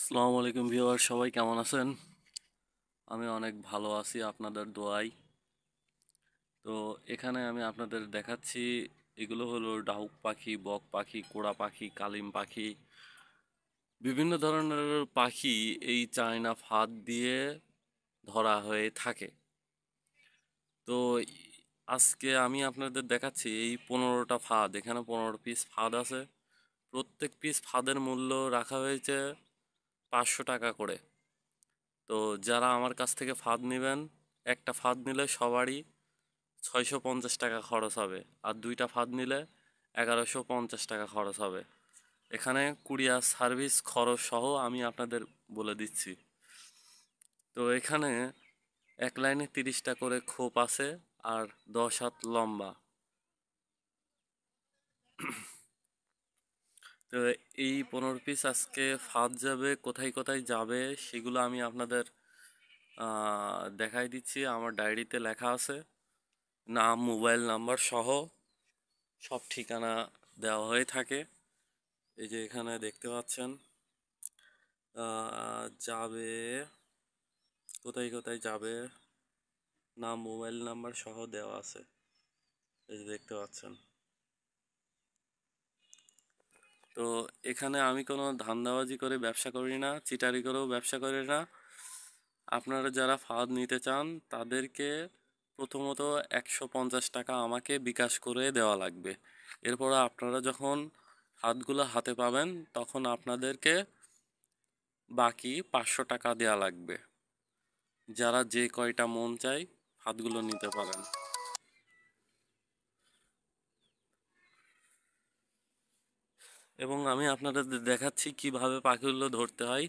আসসালামু আলাইকুম ভিউয়ার, সবাই কেমন আছেন? আমি অনেক ভালো আছি আপনাদের দোয়ায়। তো এখানে আমি আপনাদের দেখাচ্ছি, এগুলো হলো ডাহুক পাখি, বক পাখি, কোড়া পাখি, কালিম পাখি, বিভিন্ন ধরনের পাখি এই চায়না ফাঁদ দিয়ে ধরা হয়ে থাকে। তো আজকে আমি আপনাদের দেখাচ্ছি এই 15টা ফাঁদ, এখানে 15 পিস ফাঁদ আছে। প্রত্যেক পিস ফাঁদের মূল্য রাখা হয়েছে 500 টাকা করে। তো যারা আমার কাছ থেকে ফাঁদ নেবেন, একটা ফাঁদ নিলে সবারই 650 টাকা খরচ হবে, আর দুইটা ফাঁদ নিলে 1150 টাকা খরচ হবে। এখানে কুরিয়ার সার্ভিস খরচ সহ আমি আপনাদের বলে দিচ্ছি। তো এখানে এক লাইনে 30টা করে খোপ আছে, আর 10 হাত লম্বা। তো এই 15 পিস আজকে ফাঁদ যাবে, কোথায় কোথায় যাবে সেগুলো আমি আপনাদের দেখাই দিচ্ছি। আমার ডায়েরিতে লেখা আছে, নাম, মোবাইল নাম্বার সহ সব ঠিকানা দেওয়া হয়ে থাকে। এই যে এখানে দেখতে পাচ্ছেন যাবে, কোথায় কোথায় যাবে, নাম, মোবাইল নাম্বার সহ দেওয়া আছে। এই যে দেখতে পাচ্ছেন। তো এখানে আমি কোনো ধান্দাবাজি করে ব্যবসা করি না, চিটারি করেও ব্যবসা করি না। আপনারা যারা ফাঁদ নিতে চান তাদেরকে প্রথমত 150 টাকা আমাকে বিকাশ করে দেওয়া লাগবে। এরপর আপনারা যখন ফাঁদগুলো হাতে পাবেন তখন আপনাদেরকে বাকি 500 টাকা দেওয়া লাগবে। যারা যে কয়টা মন চায় ফাঁদগুলো নিতে পারেন। এবং আমি আপনাদের দেখাচ্ছি কিভাবে পাখিগুলো ধরতে হয়।